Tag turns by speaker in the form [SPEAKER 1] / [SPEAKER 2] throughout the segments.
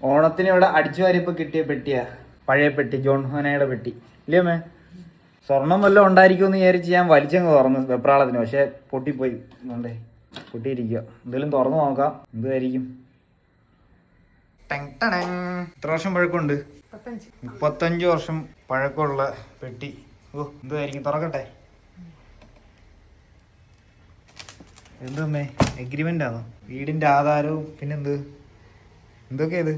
[SPEAKER 1] ഓണത്തിന് ഇവിടെ അടിച്ചു വാരിയപ്പോൾ കിട്ടിയ പെട്ടിയാ, പഴയ പെട്ടി, ജോൺ ഹോനയുടെ പെട്ടി ഇല്ലേ അമ്മേ? സ്വർണം വല്ലതും ഉണ്ടായിരിക്കുമെന്ന് വിചാരിച്ച് ഞാൻ വലിച്ചങ്ങ് തുറന്നു വെപ്രാളത്തിന്, പക്ഷെ പൊട്ടിപ്പോയി. എന്നുണ്ടേ പൊട്ടിയിരിക്കുക. എന്തെങ്കിലും തുറന്നു നോക്കാം, എന്തായിരിക്കും. എത്ര വർഷം പഴക്കമുണ്ട്? 35 വർഷം പഴക്കമുള്ള പെട്ടി. ഓ, എന്തായിരിക്കും, തുറക്കട്ടെ. എന്തമ്മേ, എഗ്രിമെന്റ് ആണോ? വീടിന്റെ ആധാരവും പിന്നെന്ത്, എന്തൊക്കെയാ ഇത്?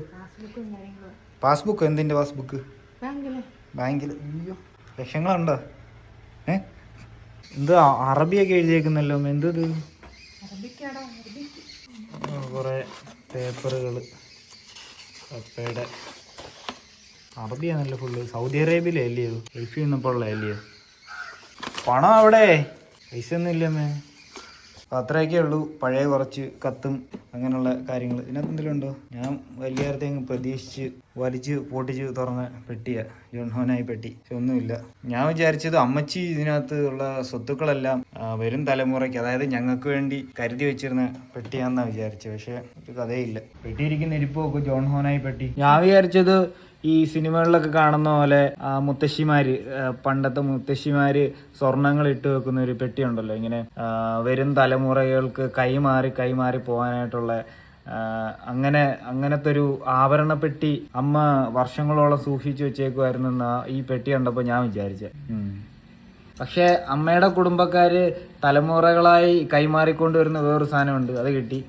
[SPEAKER 1] പാസ്ബുക്ക്? എന്തിന്റെ പാസ്ബുക്ക്? ബാങ്കിൽ. അയ്യോ, ലക്ഷങ്ങളുണ്ടോ? എന്ത് അറബിയൊക്കെ എഴുതിയേക്കുന്നല്ലോ, എന്തത്? കുറെ പേപ്പറുകൾ, കപ്പയുടെ അറബിയാണല്ലോ ഫുള്ള്. സൗദി അറേബ്യയിലെ അല്ലയോ, ഗൾഫിൽ നിന്നപ്പോൾ ഉള്ള അല്ലയോ? പണം അവിടെ, പൈസ ഒന്നും ഇല്ലമ്മേ. അത്രയൊക്കെ ഉള്ളൂ. പഴയ കുറച്ച് കത്തും അങ്ങനെയുള്ള കാര്യങ്ങൾ. ഇതിനകത്ത് എന്തെങ്കിലും ഉണ്ടോ? ഞാൻ വലിയ നേരത്തെ അങ്ങ് പ്രതീക്ഷിച്ച് വലിച്ച് പൊട്ടിച്ച് തുറന്ന പെട്ടിയാ, ജോൺ ഹോനായി പെട്ടി. പക്ഷെ ഒന്നുമില്ല. ഞാൻ വിചാരിച്ചത് അമ്മച്ചി ഇതിനകത്ത് ഉള്ള സ്വത്തുക്കളെല്ലാം വരും തലമുറയ്ക്ക്, അതായത് ഞങ്ങൾക്ക് വേണ്ടി കരുതി വെച്ചിരുന്ന പെട്ടിയാണെന്നാണ് വിചാരിച്ചത്. പക്ഷെ ഒരു കഥയില്ല. പെട്ടിയിരിക്കുന്ന ഇരിപ്പൊക്കെ ജോൺ ഹോനായി പെട്ടി. ഞാൻ വിചാരിച്ചത് ഈ സിനിമകളിലൊക്കെ കാണുന്ന പോലെ മുത്തശ്ശിമാര്, പണ്ടത്തെ മുത്തശ്ശിമാര് സ്വർണങ്ങൾ ഇട്ട് വെക്കുന്ന ഒരു പെട്ടി ഉണ്ടല്ലോ, ഇങ്ങനെ വരും തലമുറകൾക്ക് കൈമാറി പോകാനായിട്ടുള്ള അങ്ങനത്തെ ഒരു ആഭരണ പെട്ടി അമ്മ വർഷങ്ങളോളം സൂക്ഷിച്ചു വെച്ചേക്കുമായിരുന്നെന്നാ ഈ പെട്ടി കണ്ടപ്പോൾ ഞാൻ വിചാരിച്ചേ. പക്ഷെ അമ്മയുടെ കുടുംബക്കാര് തലമുറകളായി കൈമാറിക്കൊണ്ടുവരുന്ന വേറൊരു സാധനമുണ്ട്, അത് കിട്ടി.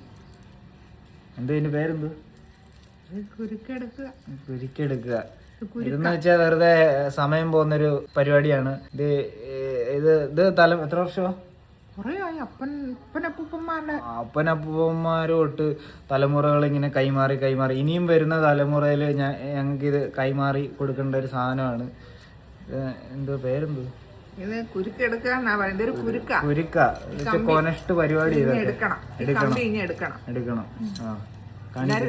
[SPEAKER 1] ഇതിന്റെ പേരെന്ത്? കുരുക്കെടുക്കുക. ഇതെന്ന് വെച്ചാൽ വെറുതെ സമയം പോകുന്നൊരു പരിപാടിയാണ്. ഇത് എത്ര വർഷമാ? അപ്പനപ്പൂപ്പന്മാര് തൊട്ട് തലമുറകൾ ഇങ്ങനെ കൈമാറി ഇനിയും വരുന്ന തലമുറയിൽ ഞങ്ങൾക്ക് ഇത് കൈമാറി കൊടുക്കേണ്ട ഒരു സാധനമാണ്. എന്തോ പേരെന്തോ? കുരുക്ക കോനസ്റ്റ് പരിപാടി. എടുക്കണം.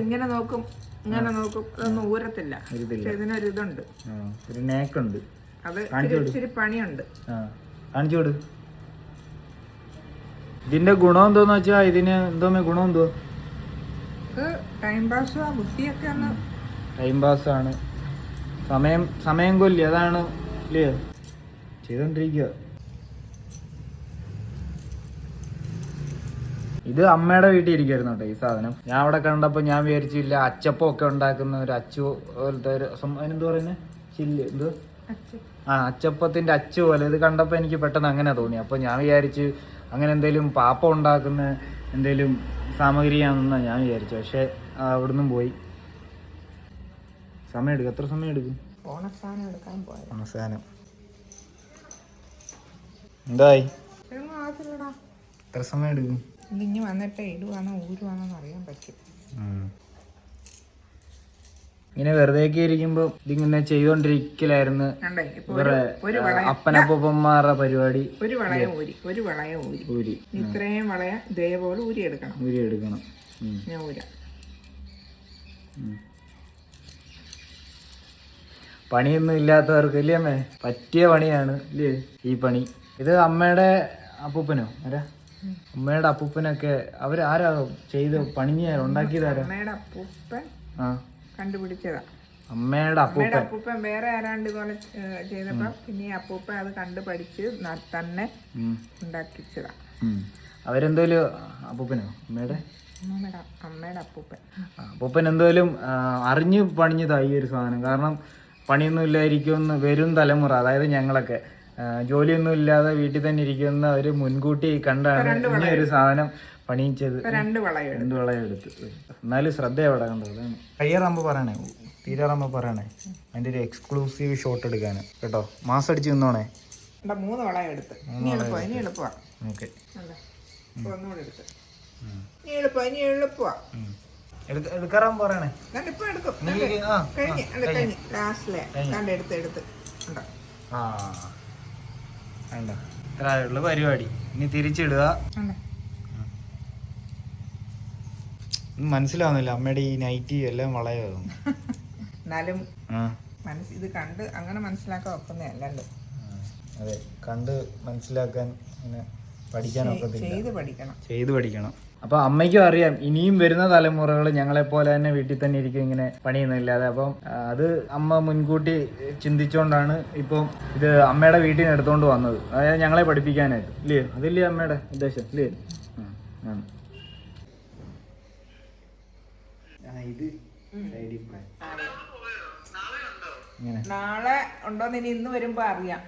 [SPEAKER 2] ഇങ്ങനെ നോക്കും അതൊന്നും ഊരത്തില്ല. ഇതിനൊരിതുണ്ട്,
[SPEAKER 1] ഒരു നേക്കുണ്ട്.
[SPEAKER 2] അത് ഇച്ചിരി പണിയുണ്ട്.
[SPEAKER 1] കാണിച്ചു കൊടു. ഇതിന്റെ ഗുണം എന്തോന്ന് വെച്ചാ, ഇതിന് എന്തോമേ ഗുണം എന്തോ?
[SPEAKER 2] ടൈം പാസ്, ബുദ്ധിയൊക്കെ ഒന്ന്
[SPEAKER 1] ടൈം പാസ് ആണ്, സമയം കൊല്ലി, അതാണ് ഇല്ലേ ചെയ്തോണ്ടിരിക്കുക. ഇത് അമ്മയുടെ വീട്ടിൽ ഇരിക്കുമായിരുന്നു കേട്ടോ ഈ സാധനം. ഞാൻ അവിടെ കണ്ടപ്പോൾ ഞാൻ വിചാരിച്ചില്ല അച്ചപ്പം ഒക്കെ ഉണ്ടാക്കുന്ന ഒരു അച്ചു പോലത്തെ ഒരു അതിനെന്ത് പറയുന്നത്, ചില്ല് എന്തോ, അച്ചപ്പത്തിന്റെ അച്ചു പോലെ. ഇത് കണ്ടപ്പോൾ എനിക്ക് പെട്ടെന്ന് അങ്ങനെ തോന്നി. അപ്പോൾ ഞാൻ വിചാരിച്ച് അങ്ങനെ എന്തെങ്കിലും പാപ്പം ഉണ്ടാക്കുന്ന എന്തെങ്കിലും സാമഗ്രിയാണെന്നാണ് ഞാൻ വിചാരിച്ചു. പക്ഷെ അവിടുന്ന് പോയി. സമയം എടുക്കും. എത്ര സമയം എടുക്കും? ഓണസാനം എന്തായി? എത്ര സമയം എടുക്കും?
[SPEAKER 2] ഇനി വന്നിട്ട് ഇടുവാണോ ഊരുവാണോ അറിയാൻ പറ്റും.
[SPEAKER 1] ഇങ്ങനെ വെറുതെയൊക്കെ ഇരിക്കുമ്പോ ഇതിങ്ങനെ ചെയ്തോണ്ടിരിക്കലായിരുന്നു അപ്പനപ്പൂപ്പന്മാരുടെ പരിപാടി.
[SPEAKER 2] ഒരു വളയ ഊരി ഇത്രയും വളയ ഇതേപോലെ ഊരി എടുക്കണം. ഞാൻ ഊരാം.
[SPEAKER 1] പണിയൊന്നും ഇല്ലാത്തവർക്ക് ഇല്ലേ അമ്മേ പറ്റിയ പണിയാണ് ഇല്ലേ ഈ പണി. ഇത് അമ്മയുടെ അപ്പൂപ്പനോ ആരാ? അമ്മയുടെ അപ്പൂപ്പനൊക്കെ ആരാ ചെയ്ത് ഉണ്ടാക്കിയതാരാ?
[SPEAKER 2] അമ്മയുടെ അപ്പൂപ്പൻ കണ്ടുപിടിച്ചതാ.
[SPEAKER 1] അമ്മയുടെ
[SPEAKER 2] അപ്പൂപ്പൻ വേറെ ആരാണ്ട് ഇതുപോലെ ചെയ്തപ്പോ പിന്നെ അപ്പൂപ്പൻ അത് കണ്ടുപഠിച്ച് തന്നെ ഉണ്ടാക്കിച്ചതാ.
[SPEAKER 1] അവരെന്തോലും അപ്പൂപ്പനോ അമ്മയുടെ അപ്പൂപ്പൻ എന്തോലും അറിഞ്ഞു പണിഞ്ഞതാ ഈ ഒരു സാധനം. കാരണം പണിയൊന്നും ഇല്ലായിരിക്കുമെന്ന് വരും തലമുറ, അതായത് ഞങ്ങളൊക്കെ ജോലിയൊന്നും ഇല്ലാതെ വീട്ടിൽ തന്നെ ഇരിക്കുന്ന ഒരു മുൻകൂട്ടി കണ്ടാണ് ഇങ്ങനെ ഒരു സാധനം പണിയിച്ചത്.
[SPEAKER 2] 2 വളയം
[SPEAKER 1] എടുത്ത്. എന്നാലും ശ്രദ്ധ എവിടെ കണ്ടത്. അതാണ് കയ്യേറാകുമ്പോൾ പറയണേ, തീരാറാകുമ്പോൾ പറയണേ, അതിൻ്റെ ഒരു എക്സ്ക്ലൂസീവ് ഷോട്ട് എടുക്കാന് കേട്ടോ. മാസം അടിച്ച് നിന്നോണേ.
[SPEAKER 2] 3 വളയം എടുത്ത്.
[SPEAKER 1] ഓക്കെ, എടുക്കാറാകുമ്പോൾ പറയണേ. വേണ്ട, ഇത്ര പരിപാടി. ഇനി തിരിച്ചിടുക. മനസ്സിലാവുന്നില്ല അമ്മയുടെ ഈ നൈറ്റി എല്ലാം വളയാകും.
[SPEAKER 2] എന്നാലും ഇത് കണ്ട് അങ്ങനെ മനസ്സിലാക്കാൻ ഒക്കുന്നതല്ലല്ലോ.
[SPEAKER 1] അതെ, കണ്ട് മനസ്സിലാക്കാൻ പഠിക്കാനൊക്കെ ചെയ്ത് പഠിക്കണം. അപ്പൊ അമ്മയ്ക്കും അറിയാം ഇനിയും വരുന്ന തലമുറകൾ ഞങ്ങളെ പോലെ തന്നെ വീട്ടിൽ തന്നെ ഇരിക്കും ഇങ്ങനെ പണിയൊന്നുമില്ലാതെ. അപ്പം അത് അമ്മ മുൻകൂട്ടി ചിന്തിച്ചുകൊണ്ടാണ് ഇപ്പം ഇത് അമ്മയുടെ വീട്ടിൽ നിന്ന് എടുത്തോണ്ട് വന്നത്, അതായത് ഞങ്ങളെ പഠിപ്പിക്കാനായിട്ട്. ഇല്ലയോ? അതില്ലേ അമ്മയുടെ ഉദ്ദേശം? ഇല്ലേ? ഇത്
[SPEAKER 2] നാളെ ഉണ്ടോന്ന് ഇനി ഇന്ന് വരുമ്പോ അറിയാം.